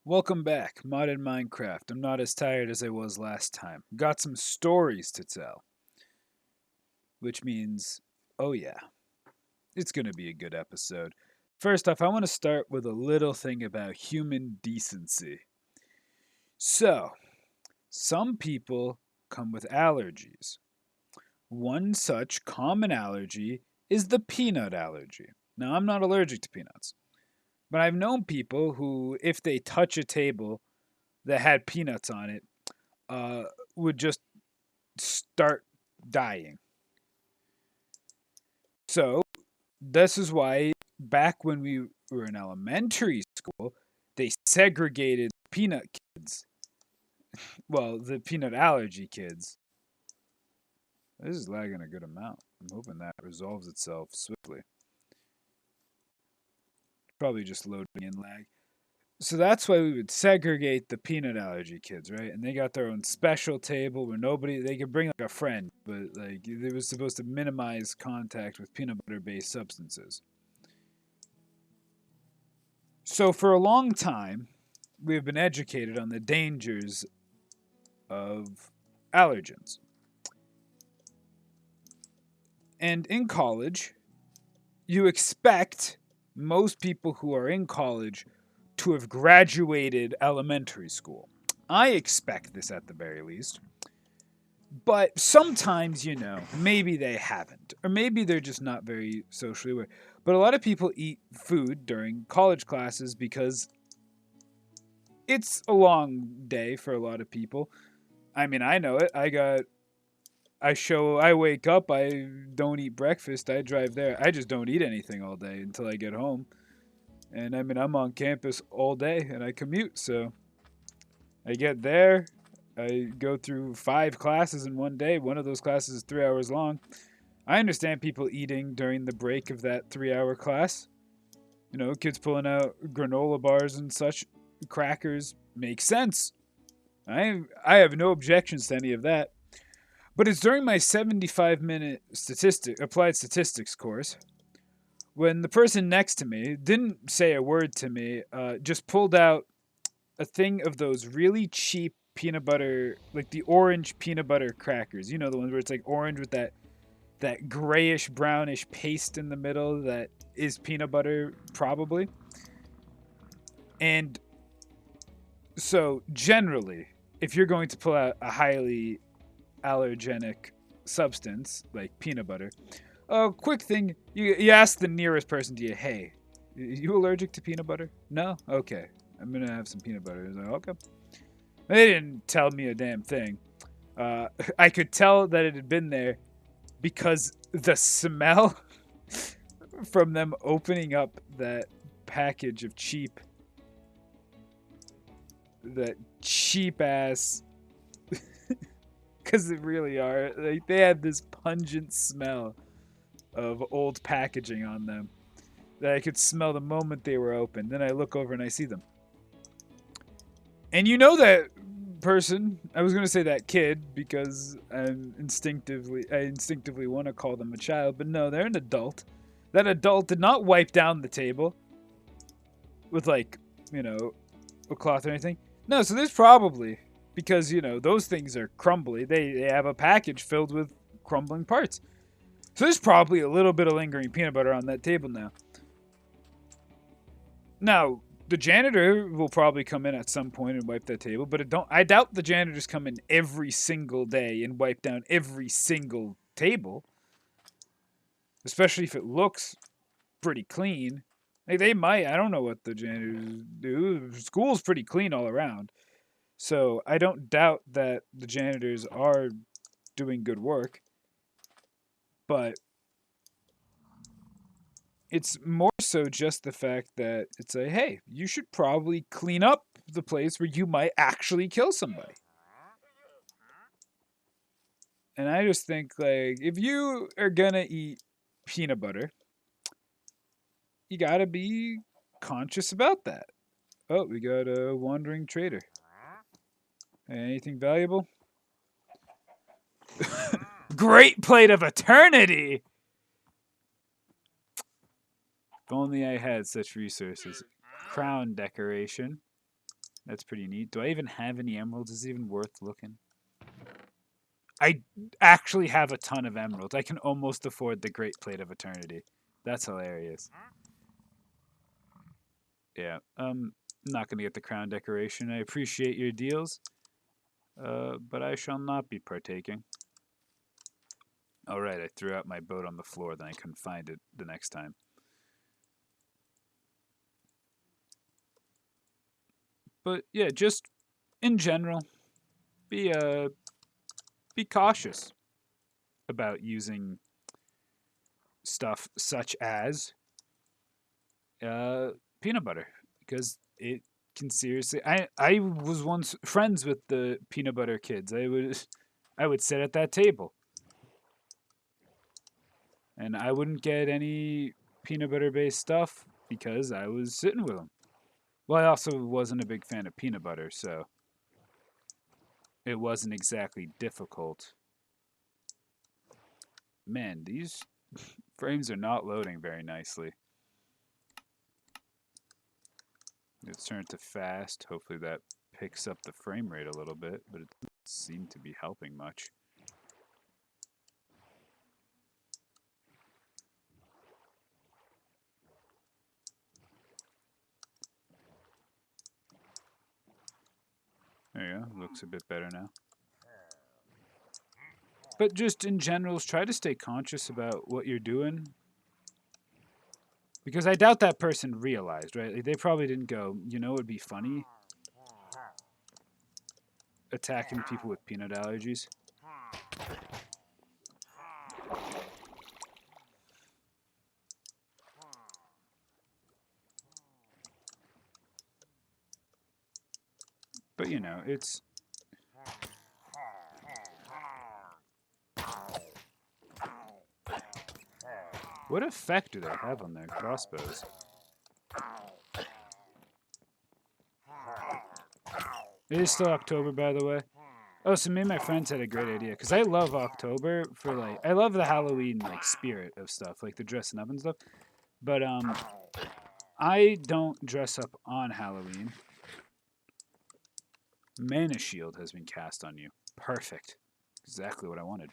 Welcome back, Modded Minecraft. I'm not as tired as I was last time. Got some stories to tell, which means, oh yeah, it's going to be a good episode. First off, I want to start with a little thing about human decency. So, some people come with allergies. One such common allergy is the peanut allergy. Now, I'm not allergic to peanuts, but I've known people who, if they touch a table that had peanuts on it, uh, would just start dying. So this is why back when we were in elementary school, they segregated peanut kids. Well, the peanut allergy kids. This is lagging a good amount. I'm hoping that resolves itself swiftly. Probably just loading in lag. So that's why we would segregate the peanut allergy kids, right? And they got their own special table where nobody they could bring like a friend, but like it was supposed to minimize contact with peanut butter based substances. So for a long time, we have been educated on the dangers of allergens. And in college, you expect most people who are in college to have graduated elementary school. I expect this at the very least. But sometimes, maybe they haven't. Or maybe they're just not very socially aware. But a lot of people eat food during college classes because it's a long day for a lot of people. I mean, I know it. I wake up, I don't eat breakfast, I drive there. I just don't eat anything all day until I get home. And I mean, I'm on campus all day and I commute. So I get there, I go through 5 classes in one day. One of those classes is 3 hours long. I understand people eating during the break of that 3 hour class. Kids pulling out granola bars and such, crackers, makes sense. I have no objections to any of that. But it's during my 75-minute applied statistics course when the person next to me didn't say a word to me, just pulled out a thing of those really cheap peanut butter, like the orange peanut butter crackers. You know, the ones where it's like orange with that grayish brownish paste in the middle that is peanut butter probably. And so generally, if you're going to pull out a highly allergenic substance like peanut butter, a quick thing, you ask the nearest person to you, hey, you allergic to peanut butter? No? Okay. I'm going to have some peanut butter. He's like, okay. They didn't tell me a damn thing. I could tell that it had been there because the smell from them opening up that package of that cheap ass, because they really are. Like, they have this pungent smell of old packaging on them that I could smell the moment they were open. Then I look over and I see them. And you know that person, I was going to say that kid because I instinctively want to call them a child, but no, they're an adult. That adult did not wipe down the table with like, a cloth or anything. No, so there's probably, because those things are crumbly. They have a package filled with crumbling parts. So there's probably a little bit of lingering peanut butter on that table now. Now, the janitor will probably come in at some point and wipe that table, but I doubt the janitors come in every single day and wipe down every single table, especially if it looks pretty clean. Like, they might. I don't know what the janitors do. School's pretty clean all around. So I don't doubt that the janitors are doing good work. But it's more so just the fact that it's like, hey, you should probably clean up the place where you might actually kill somebody. And I just think, like, if you are gonna eat peanut butter, you gotta be conscious about that. Oh, we got a wandering trader. Anything valuable? Great plate of eternity! If only I had such resources. Crown decoration. That's pretty neat. Do I even have any emeralds? Is it even worth looking? I actually have a ton of emeralds. I can almost afford the Great Plate of Eternity. That's hilarious. Yeah. I'm not going to get the crown decoration. I appreciate your deals, but I shall not be partaking. All right, I threw out my boat on the floor, then I couldn't find it the next time. But yeah, just in general, be be cautious about using stuff such as uh, peanut butter because it can seriously. I was once friends with the peanut butter kids. I would sit at that table and I wouldn't get any peanut butter based stuff because I was sitting with them. Well, I also wasn't a big fan of peanut butter, so it wasn't exactly difficult. Man, these frames are not loading very nicely. Let's turn it to fast. Hopefully that picks up the frame rate a little bit, but it doesn't seem to be helping much. There you go. Looks a bit better now. But just in general, try to stay conscious about what you're doing. Because I doubt that person realized, right? Like, they probably didn't go, you know, it would be funny attacking people with peanut allergies. But, you know, it's... What effect do they have on their crossbows? It is still October, by the way. Oh, so me and my friends had a great idea because I love October for like I love the Halloween like spirit of stuff, like the dressing up and stuff. But I don't dress up on Halloween. Mana Shield has been cast on you. Perfect. Exactly what I wanted.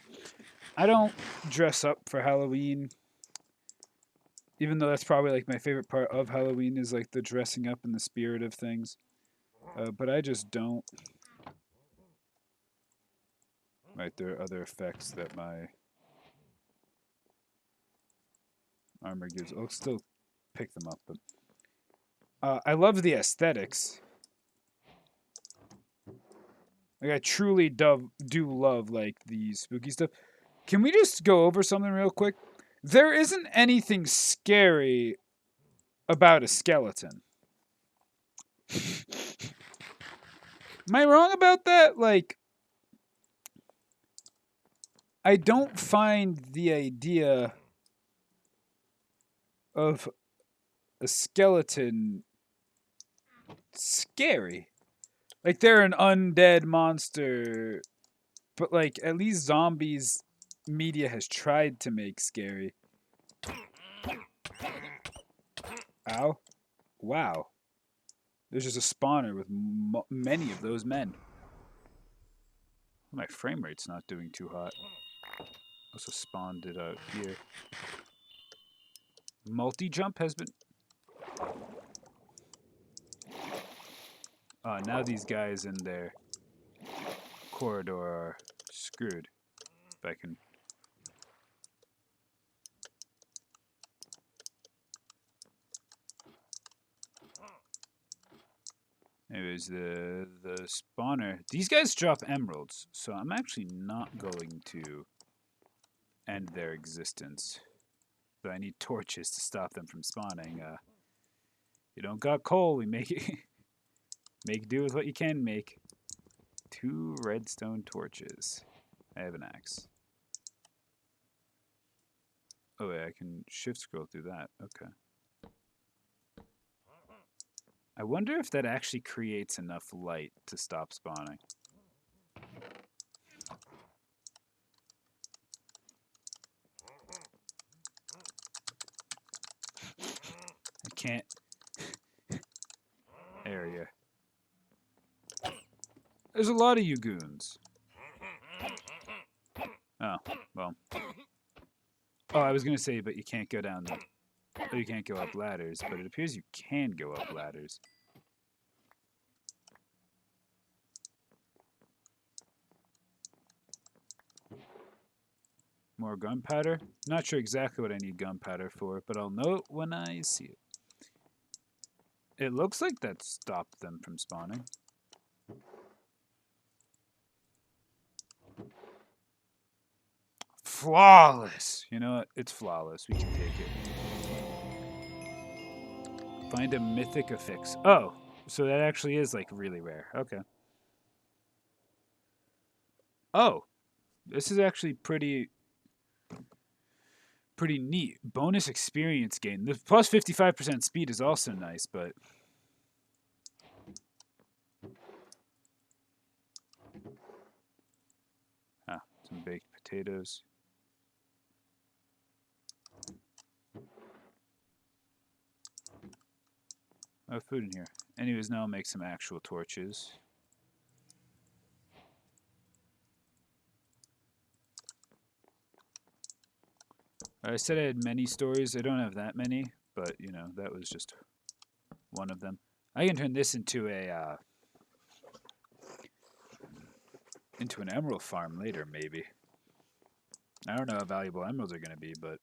I don't dress up for Halloween, even though that's probably like my favorite part of Halloween is like the dressing up and the spirit of things. But I just don't. Right, there are other effects that my armor gives. I'll still pick them up, but I love the aesthetics. Like I truly do love like the spooky stuff. Can we just go over something real quick? There isn't anything scary about a skeleton. Am I wrong about that? Like, I don't find the idea of a skeleton scary. Like, they're an undead monster, but like, at least zombies media has tried to make scary. Ow. Wow. There's just a spawner with many of those men. My frame rate's not doing too hot. Also spawned it out here. Multi-jump has been... now these guys in their corridor are screwed. If I can... Anyways, the spawner... These guys drop emeralds, so I'm actually not going to end their existence. But I need torches to stop them from spawning. You don't got coal, we make it... make do with what you can make. 2 redstone torches. I have an axe. Oh wait, I can shift scroll through that. Okay. I wonder if that actually creates enough light to stop spawning. I can't... Area. There's a lot of you goons. Oh, well. Oh, I was going to say, but you can't go down the... Oh, you can't go up ladders, but it appears you can go up ladders. More gunpowder? Not sure exactly what I need gunpowder for, but I'll know it when I see it. It looks like that stopped them from spawning. Flawless! You know what? It's flawless. We can take it. Find a mythic affix. Oh, so that actually is like really rare. Okay. Oh, this is actually pretty neat. Bonus experience gain. The plus 55% speed is also nice, but some baked potatoes. Oh, food in here. Anyways, now I'll make some actual torches. I said I had many stories. I don't have that many, but, you know, that was just one of them. I can turn this into a, into an emerald farm later, maybe. I don't know how valuable emeralds are going to be, but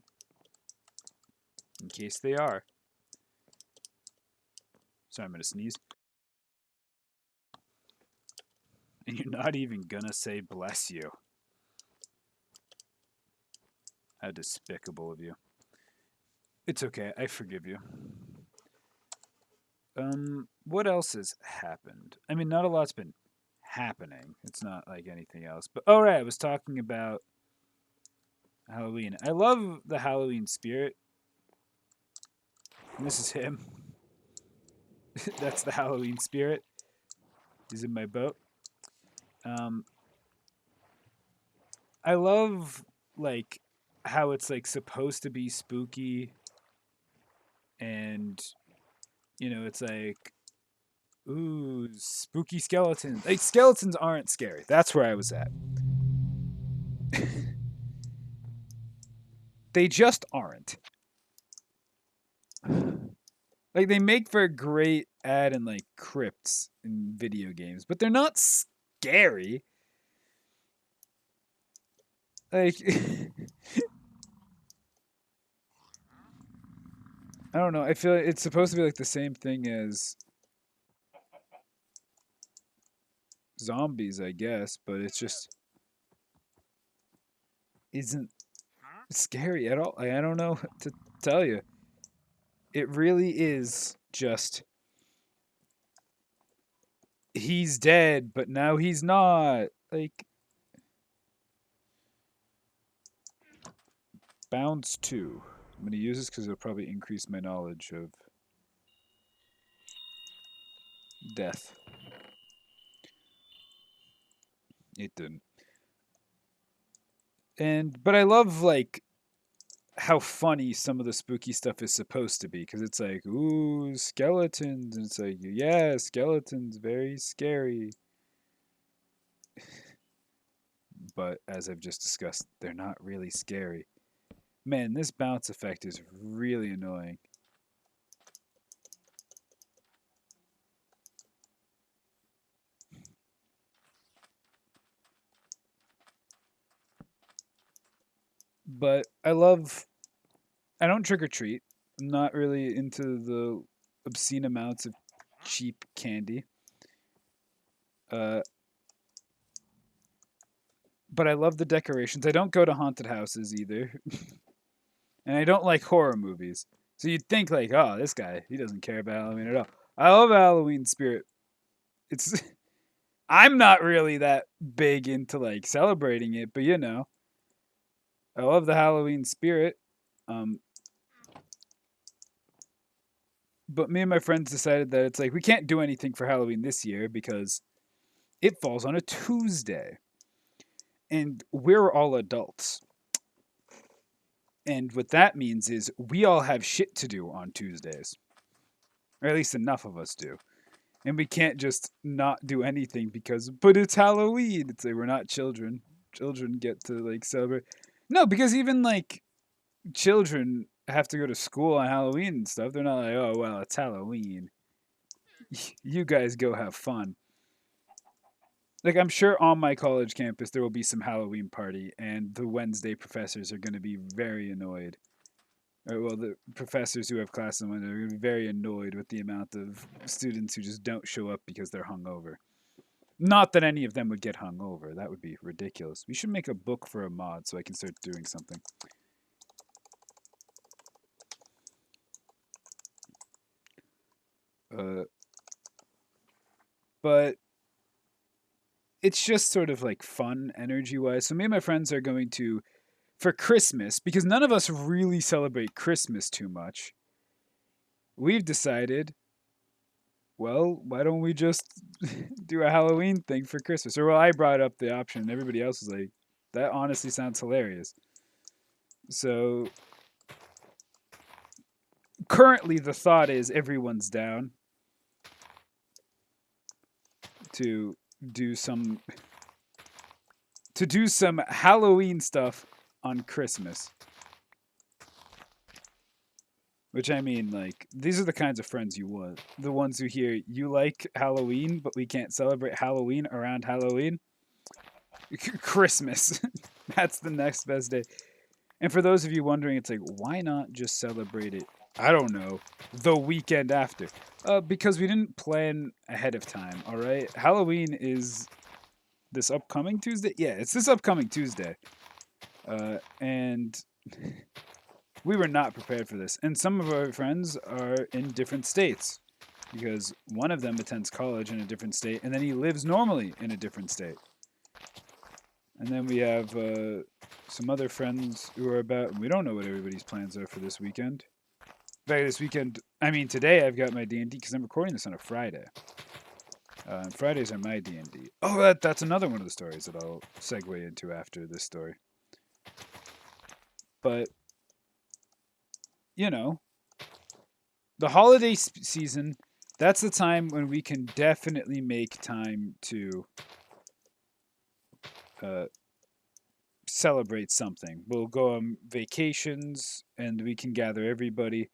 in case they are. Sorry, I'm going to sneeze. And you're not even going to say bless you. How despicable of you. It's okay, I forgive you. What else has happened? I mean, not a lot's been happening. It's not like anything else. But, oh right, I was talking about Halloween. I love the Halloween spirit. And this is him. That's the Halloween spirit. He's in my boat. I love, like, how it's, like, supposed to be spooky. And, you know, it's like, ooh, spooky skeletons. Like, skeletons aren't scary. That's where I was at. They just aren't. Like, they make for a great ad in, like, crypts in video games, but they're not scary. Like, I don't know. I feel like it's supposed to be, like, the same thing as zombies, I guess, but it's just isn't scary at all. I don't know what to tell you. It really is just he's dead, but now he's not. Like, bounce 2. I'm going to use this because it'll probably increase my knowledge of death. It didn't. But I love, like, how funny some of the spooky stuff is supposed to be, because it's like, ooh, skeletons, and it's like, yeah, skeletons, very scary. But as I've just discussed, they're not really scary. Man, this bounce effect is really annoying. But I don't trick or treat. I'm not really into the obscene amounts of cheap candy. But I love the decorations. I don't go to haunted houses either. And I don't like horror movies. So you'd think, like, oh, this guy, he doesn't care about Halloween at all. I love Halloween spirit. It's I'm not really that big into, like, celebrating it, but you know, I love the Halloween spirit. But me and my friends decided that it's like we can't do anything for Halloween this year because it falls on a Tuesday. And we're all adults. And what that means is we all have shit to do on Tuesdays. Or at least enough of us do. And we can't just not do anything because, but it's Halloween. It's like we're not children. Children get to like celebrate. No, because even like children have to go to school on Halloween and stuff. They're not like, oh well, it's Halloween. You guys go have fun. Like I'm sure on my college campus there will be some Halloween party, and the Wednesday professors are going to be very annoyed. Or, well, the professors who have classes on Wednesday are going to be very annoyed with the amount of students who just don't show up because they're hungover. Not that any of them would get hungover. That would be ridiculous. We should make a book for a mod so I can start doing something. But it's just sort of like fun energy wise. So me and my friends are going to, for Christmas, because none of us really celebrate Christmas too much, we've decided, well, why don't we just do a Halloween thing for Christmas? Or, well, I brought up the option and everybody else was like, that honestly sounds hilarious. So currently the thought is everyone's down to do some Halloween stuff on Christmas. Which I mean, like, these are the kinds of friends you want. The ones who hear you like Halloween, but we can't celebrate Halloween around Halloween. Christmas. That's the next best day. And for those of you wondering, it's like, why not just celebrate it? I don't know. The weekend after. Because we didn't plan ahead of time, all right? Halloween is this upcoming Tuesday? Yeah, it's this upcoming Tuesday. And we were not prepared for this. And some of our friends are in different states because one of them attends college in a different state and then he lives normally in a different state. And then we have some other friends who are about, we don't know what everybody's plans are for this weekend. In fact, this weekend, I mean, today I've got my D&D because I'm recording this on a Friday. Fridays are my D&D. Oh, that's another one of the stories that I'll segue into after this story. But, you know, the holiday season, that's the time when we can definitely make time to celebrate something. We'll go on vacations and we can gather everybody.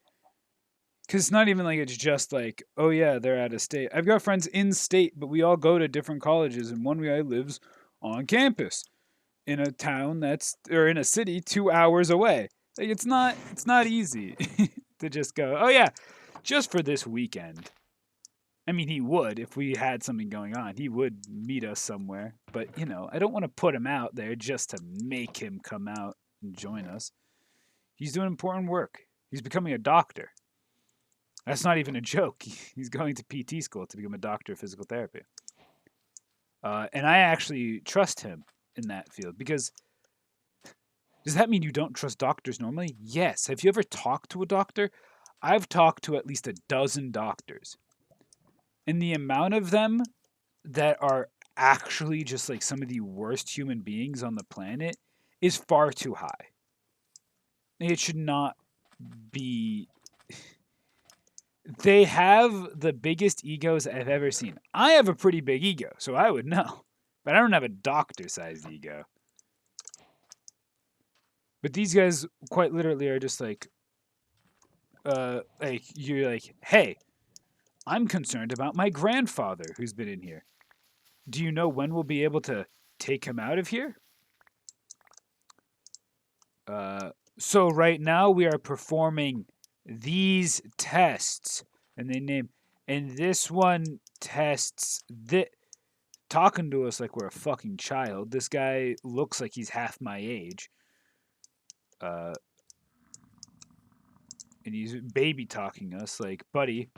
Because it's not even like it's just like, oh yeah, they're out of state. I've got friends in state, but we all go to different colleges, and one guy lives on campus in a town or in a city 2 hours away. Like it's not easy to just go, oh yeah, just for this weekend. I mean, he would if we had something going on. He would meet us somewhere, but you know, I don't want to put him out there just to make him come out and join us. He's doing important work. He's becoming a doctor. That's not even a joke. He's going to PT school to become a doctor of physical therapy. And I actually trust him in that field because does that mean you don't trust doctors normally? Yes. Have you ever talked to a doctor? I've talked to at least a dozen doctors. And the amount of them that are actually just like some of the worst human beings on the planet is far too high. It should not be. They have the biggest egos I've ever seen. I have a pretty big ego, so I would know. But I don't have a doctor-sized ego. But these guys quite literally are just like you're like, hey, I'm concerned about my grandfather who's been in here. Do you know when we'll be able to take him out of here? So right now we are performing these tests, and they name, and this one tests this. Talking to us like we're a fucking child. This guy looks like he's half my age. And he's baby talking us like, buddy,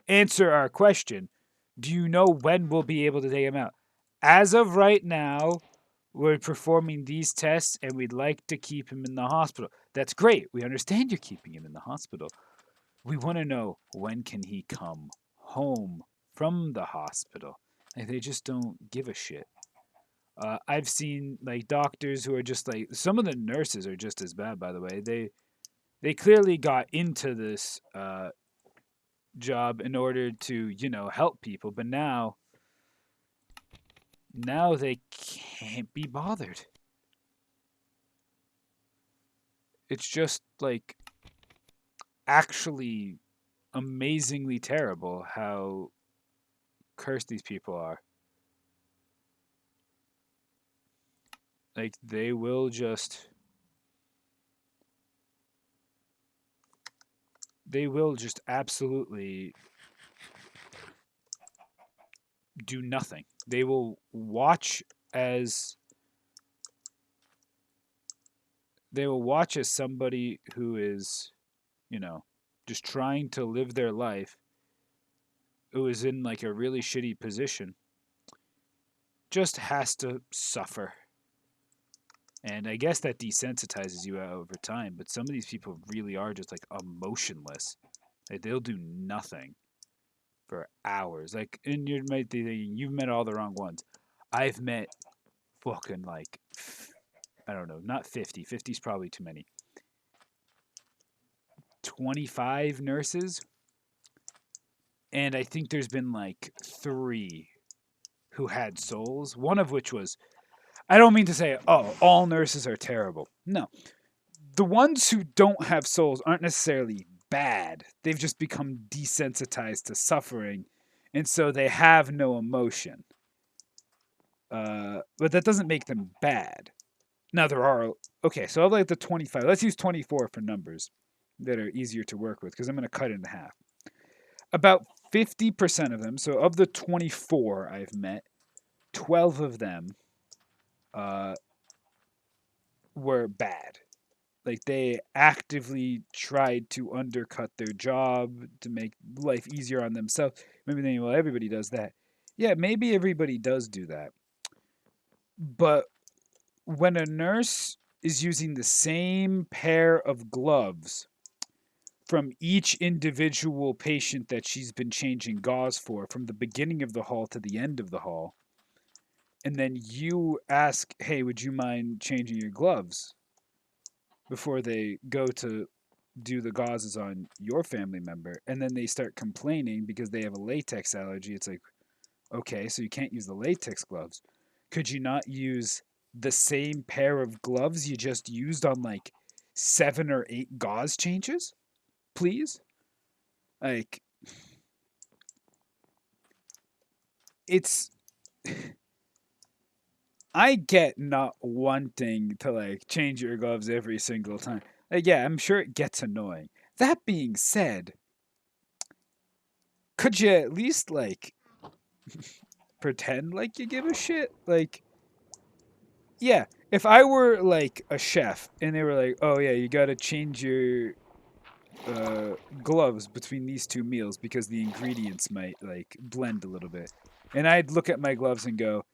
answer our question. Do you know when we'll be able to take him out? As of right now, we're performing these tests and we'd like to keep him in the hospital. That's great. We understand you're keeping him in the hospital. We want to know when can he come home from the hospital. Like, they just don't give a shit. I've seen like doctors who are just like, some of the nurses are just as bad, by the way. They clearly got into this job in order to, help people. But now they can't be bothered. It's just like actually amazingly terrible how cursed these people are. Like they will just absolutely do nothing. They will watch as somebody who is, you know, just trying to live their life, who is in like a really shitty position, just has to suffer. And I guess that desensitizes you over time, but some of these people really are just like emotionless. Like they'll do nothing for hours. Like, and you might be thinking, you've met all the wrong ones. I've met fucking like, I don't know, not 50. 50 is probably too many. 25 nurses. And I think there's been like 3 who had souls. One of which was, I don't mean to say, oh, all nurses are terrible. No. The ones who don't have souls aren't necessarily bad. They've just become desensitized to suffering, and so they have no emotion. But that doesn't make them bad. Now there are, okay, so of like the 25, let's use 24 for numbers that are easier to work with because I'm going to cut it in half. About 50% of them, so of the 24 I've met, 12 of them were bad. Like they actively tried to undercut their job to make life easier on themselves. Maybe they, well, everybody does that. Yeah, maybe everybody does do that. But when a nurse is using the same pair of gloves from each individual patient that she's been changing gauze for, from the beginning of the hall to the end of the hall, and then you ask, hey, would you mind changing your gloves before they go to do the gauzes on your family member, and then they start complaining because they have a latex allergy. It's like, okay, so you can't use the latex gloves. Could you not use the same pair of gloves you just used on like 7 or 8 gauze changes? Please? Like, it's... I get not wanting to like change your gloves every single time. Like, yeah, I'm sure it gets annoying. That being said, could you at least like pretend like you give a shit? Like, yeah, if I were like a chef and they were like, "Oh yeah, you got to change your gloves between these 2 meals because the ingredients might like blend a little bit," and I'd look at my gloves and go,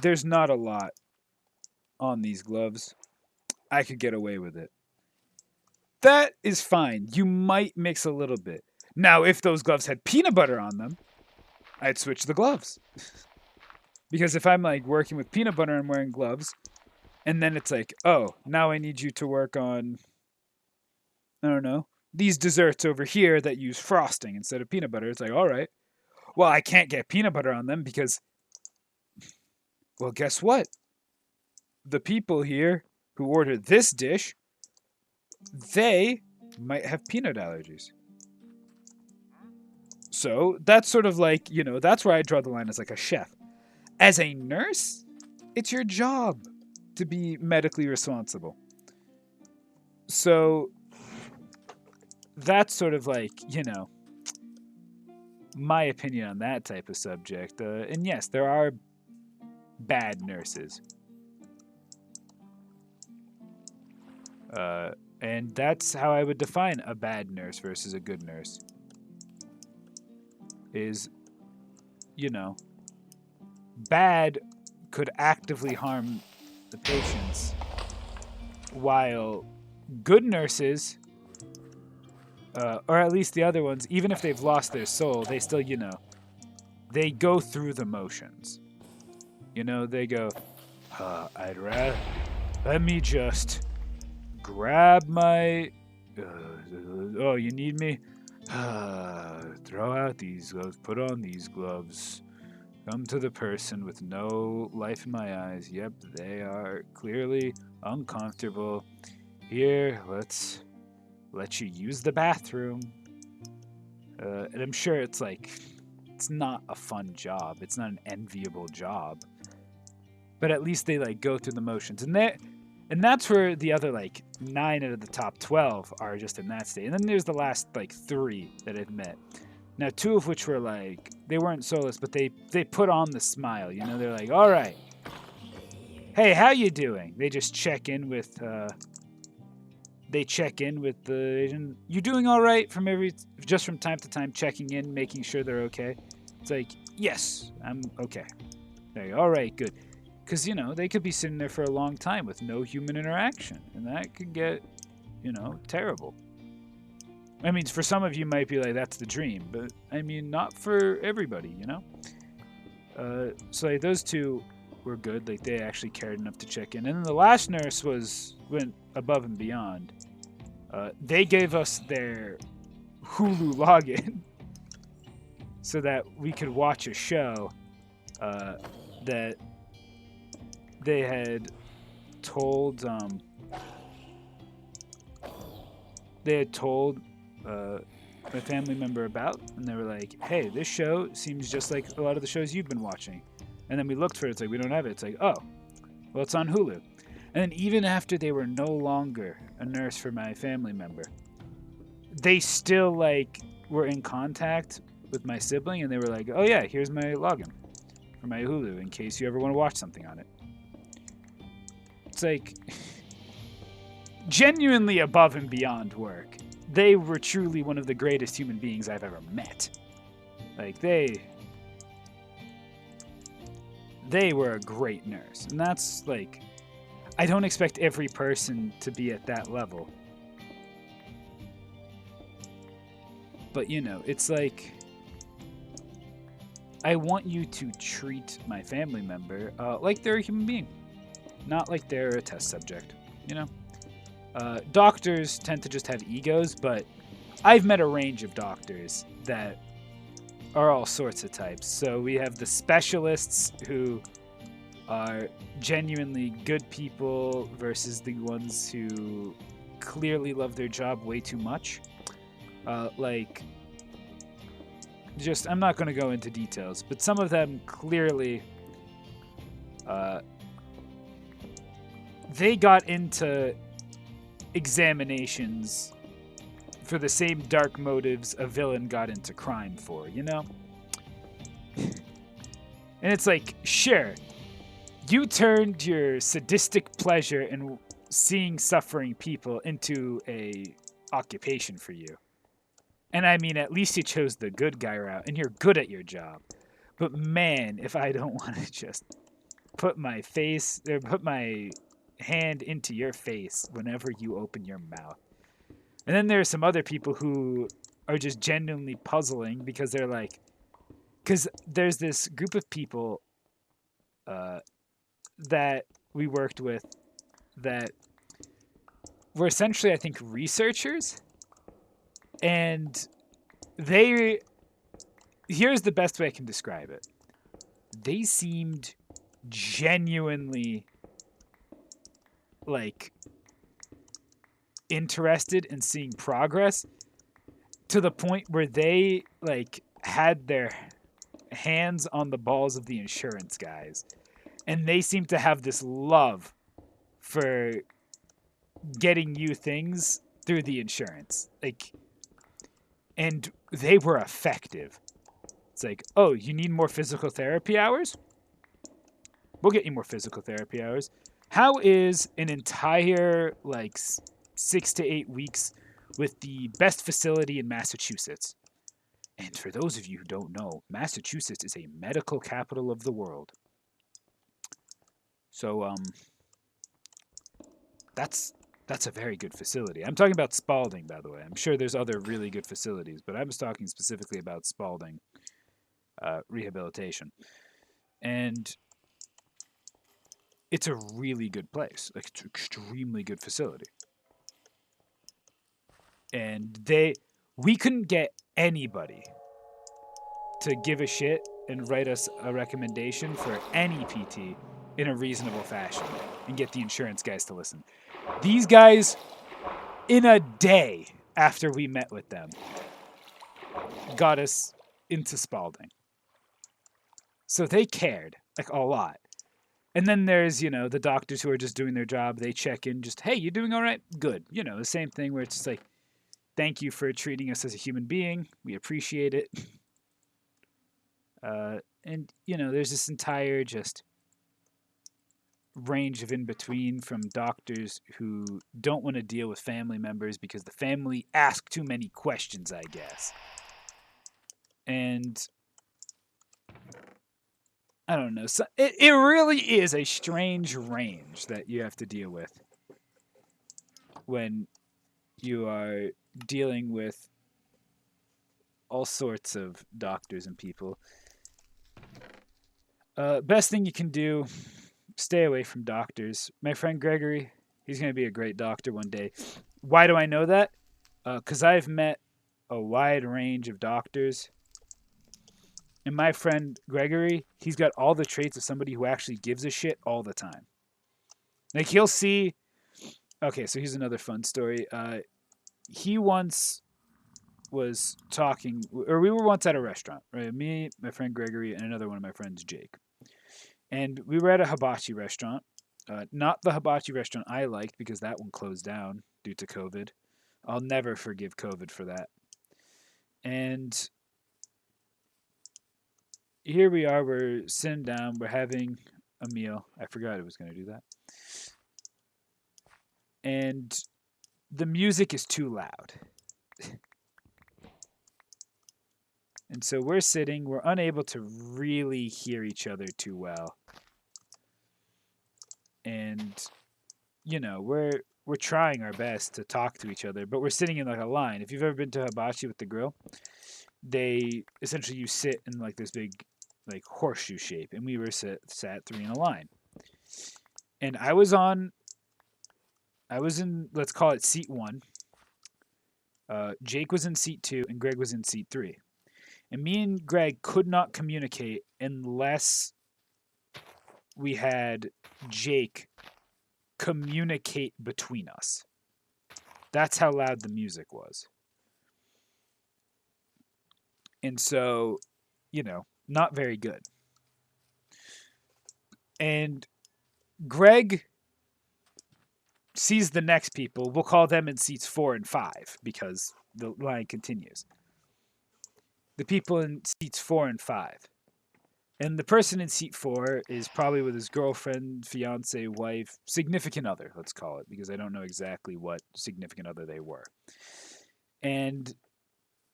there's not a lot on these gloves. I could get away with it. That is fine. You might mix a little bit. Now, if those gloves had peanut butter on them, I'd switch the gloves. Because if I'm like working with peanut butter and wearing gloves, and then it's like, oh, now I need you to work on, I don't know, these desserts over here that use frosting instead of peanut butter. It's like, all right. Well, I can't get peanut butter on them because, well, guess what? The people here who ordered this dish, they might have peanut allergies. So that's sort of like, that's where I draw the line as like a chef. As a nurse, it's your job to be medically responsible. So that's sort of like, my opinion on that type of subject. And yes, there are bad nurses. And that's how I would define a bad nurse versus a good nurse. Is, bad could actively harm the patients, while good nurses, or at least the other ones, even if they've lost their soul, they still, they go through the motions. They go, I'd rather, let me just grab my, oh, you need me? Throw out these gloves, put on these gloves. Come to the person with no life in my eyes. Yep, they are clearly uncomfortable. Here, let's let you use the bathroom. And I'm sure it's like, it's not a fun job. It's not an enviable job. But at least they like go through the motions. And that's where the other like 9 out of the top 12 are just in that state. And then there's the last like 3 that I've met. Now 2 of which were like, they weren't soulless, but they put on the smile, you know, they're like, all right, hey, how you doing? They just check in with the agent. You doing all right? Just from time to time checking in, making sure they're okay. It's like, yes, I'm okay. Like, all right, good. Because, you know, they could be sitting there for a long time with no human interaction, and that could get, you know, terrible. I mean, for some of you might be like, that's the dream, but I mean, not for everybody, you know? So like, those 2 were good. Like, they actually cared enough to check in. And then the last nurse went above and beyond. They gave us their Hulu login so that we could watch a show that they had told a family member about, and they were like, hey, this show seems just like a lot of the shows you've been watching. And then we looked for it. It's like, we don't have it. It's like, oh, well, it's on Hulu. And then even after they were no longer a nurse for my family member, they still like were in contact with my sibling, and they were like, oh yeah, here's my login for my Hulu in case you ever want to watch something on it. It's like genuinely above and beyond work. They were truly one of the greatest human beings I've ever met. Like, they were a great nurse. And that's, like, I don't expect every person to be at that level. But, you know, it's like, I want you to treat my family member like they're a human being. Not like they're a test subject, you know? Doctors tend to just have egos, but I've met a range of doctors that are all sorts of types. So we have the specialists who are genuinely good people versus the ones who clearly love their job way too much. Like, just, I'm not going to go into details, but some of them clearly, they got into examinations for the same dark motives a villain got into crime for, you know? And it's like, sure, you turned your sadistic pleasure in seeing suffering people into a occupation for you. And I mean, at least you chose the good guy route, and you're good at your job. But man, if I don't want to just put my hand into your face whenever you open your mouth. And then there are some other people who are just genuinely puzzling because they're like, because there's this group of people that we worked with that were essentially, I think, researchers. And here's the best way I can describe it. They seemed genuinely like interested in seeing progress to the point where they like had their hands on the balls of the insurance guys, and they seem to have this love for getting you things through the insurance, like, and they were effective. It's like, oh, you need more physical therapy hours? We'll get you more physical therapy hours. How is an entire, like, 6 to 8 weeks with the best facility in Massachusetts? And for those of you who don't know, Massachusetts is a medical capital of the world. So, that's a very good facility. I'm talking about Spalding, by the way. I'm sure there's other really good facilities, but I was talking specifically about Spalding rehabilitation. And it's a really good place. Like, it's an extremely good facility. And We couldn't get anybody to give a shit and write us a recommendation for any PT in a reasonable fashion and get the insurance guys to listen. These guys, in a day after we met with them, got us into Spalding. So they cared, like, a lot. And then there's, the doctors who are just doing their job. They check in, just, hey, you doing all right? Good. The same thing where it's just like, thank you for treating us as a human being. We appreciate it. And, there's this entire just range of in between, from doctors who don't want to deal with family members because the family ask too many questions, I guess. And I don't know. So it really is a strange range that you have to deal with when you are dealing with all sorts of doctors and people. Best thing you can do, stay away from doctors. My friend Gregory, he's going to be a great doctor one day. Why do I know that? Because I've met a wide range of doctors. And my friend Gregory, he's got all the traits of somebody who actually gives a shit all the time. Like, he'll see... Okay, so here's another fun story. He once was talking... Or we were once at a restaurant, right? Me, my friend Gregory, and another one of my friends, Jake. And we were at a hibachi restaurant. Not the hibachi restaurant I liked, because that one closed down due to COVID. I'll never forgive COVID for that. And here we are, we're sitting down, we're having a meal. I forgot I was going to do that. And the music is too loud. And so we're sitting, we're unable to really hear each other too well. And, we're trying our best to talk to each other, but we're sitting in like a line. If you've ever been to hibachi with the grill, they essentially, you sit in like this big like horseshoe shape, and we were sat three in a line. And I was in, let's call it seat 1. Jake was in seat 2, and Greg was in seat 3. And me and Greg could not communicate unless we had Jake communicate between us. That's how loud the music was. And so, not very good. And Greg sees the next people. We'll call them in seats 4 and 5 because the line continues. The people in seats 4 and 5. And the person in seat 4 is probably with his girlfriend, fiance, wife, significant other, let's call it, because I don't know exactly what significant other they were. And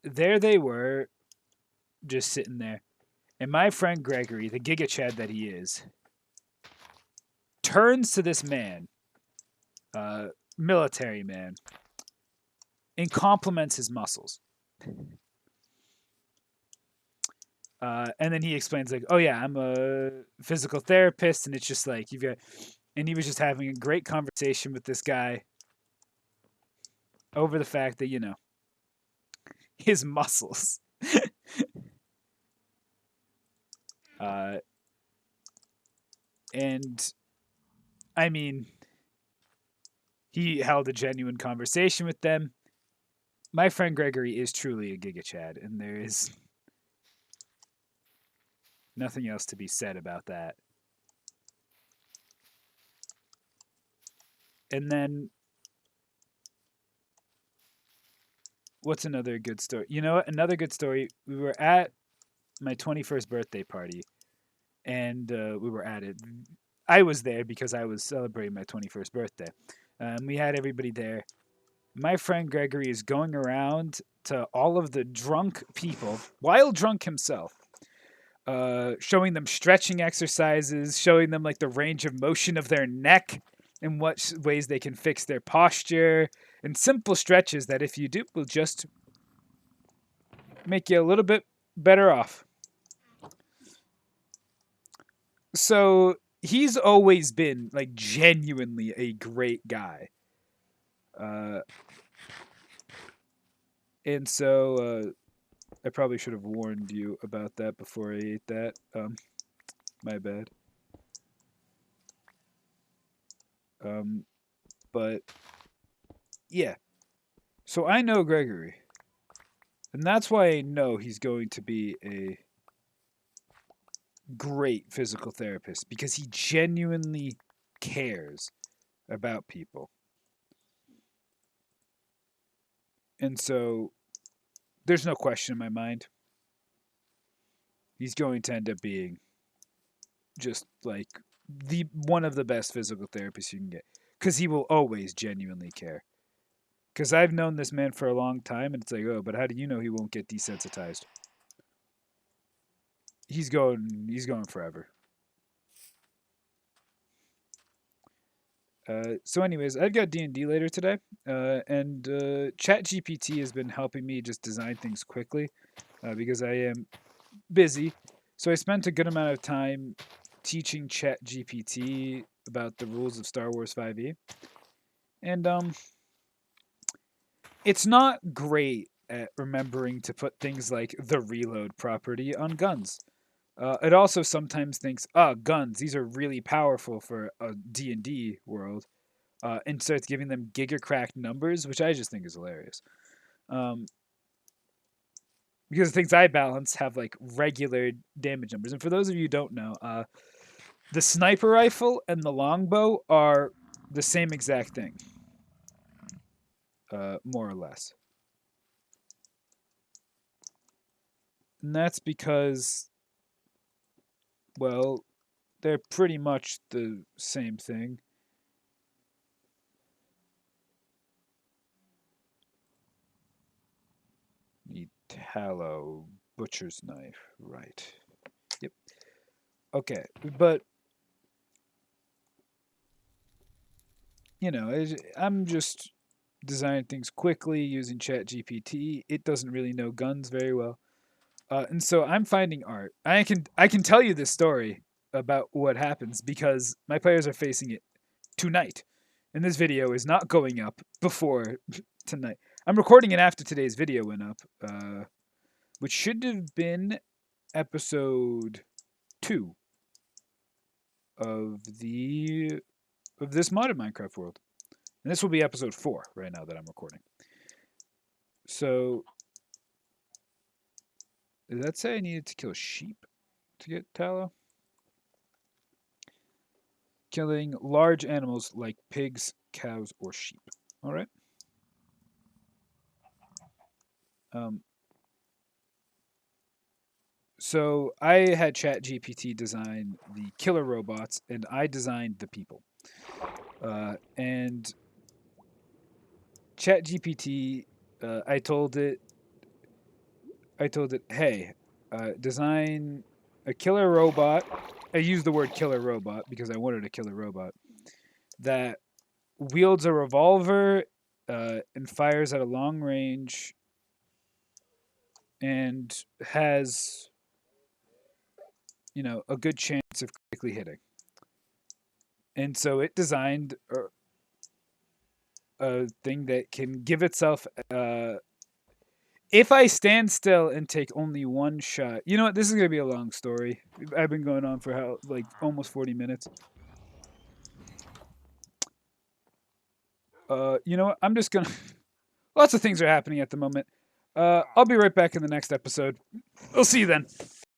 there they were, just sitting there. And my friend Gregory, the Giga Chad that he is, turns to this man, military man, and compliments his muscles. And then he explains, like, oh yeah, I'm a physical therapist, and it's just like, you've got... And he was just having a great conversation with this guy over the fact that, his muscles. And, I mean, he held a genuine conversation with them. My friend Gregory is truly a Giga Chad, and there is nothing else to be said about that. And then, what's another good story? You know what? Another good story. We were at my 21st birthday party, and we were at it. I was there because I was celebrating my 21st birthday. We had everybody there. My friend Gregory is going around to all of the drunk people, while drunk himself, showing them stretching exercises, showing them like the range of motion of their neck and what ways they can fix their posture, and simple stretches that if you do will just make you a little bit better off. So he's always been like genuinely a great guy. And so I probably should have warned you about that before I ate that. My bad. But yeah. So I know Gregory. And that's why I know he's going to be a great physical therapist because he genuinely cares about people. And so there's no question in my mind. He's going to end up being just like the one of the best physical therapists you can get because he will always genuinely care. Because I've known this man for a long time, and it's like, oh, but how do you know he won't get desensitized? He's going forever. So, anyways, I've got D&D later today, and ChatGPT has been helping me just design things quickly because I am busy. So I spent a good amount of time teaching ChatGPT about the rules of Star Wars 5e, and it's not great at remembering to put things like the reload property on guns. It also sometimes thinks, guns, these are really powerful for a D&D world, and starts giving them gigacracked numbers, which I just think is hilarious. Um, because the things I balance have like regular damage numbers. And for those of you who don't know, the sniper rifle and the longbow are the same exact thing, more or less. And that's because, well, they're pretty much the same thing. Need tallow, butcher's knife, right. Yep. Okay, but, I'm just designing things quickly using ChatGPT. It doesn't really know guns very well. And so I'm finding art. I can tell you this story about what happens because my players are facing it tonight, and this video is not going up before tonight. I'm recording it after today's video went up, which should have been episode 2 of this modded Minecraft world, and this will be episode 4 right now that I'm recording. So did that say I needed to kill sheep to get tallow? Killing large animals like pigs, cows, or sheep. All right. So I had ChatGPT design the killer robots, and I designed the people. And ChatGPT, I told it, hey, design a killer robot. I used the word killer robot because I wanted a killer robot that wields a revolver and fires at a long range and has, a good chance of critically hitting. And so it designed a thing that can give itself. If I stand still and take only one shot, you know what? This is gonna be a long story. I've been going on for almost 40 minutes. You know what? I'm just gonna. Lots of things are happening at the moment. I'll be right back in the next episode. We'll see you then.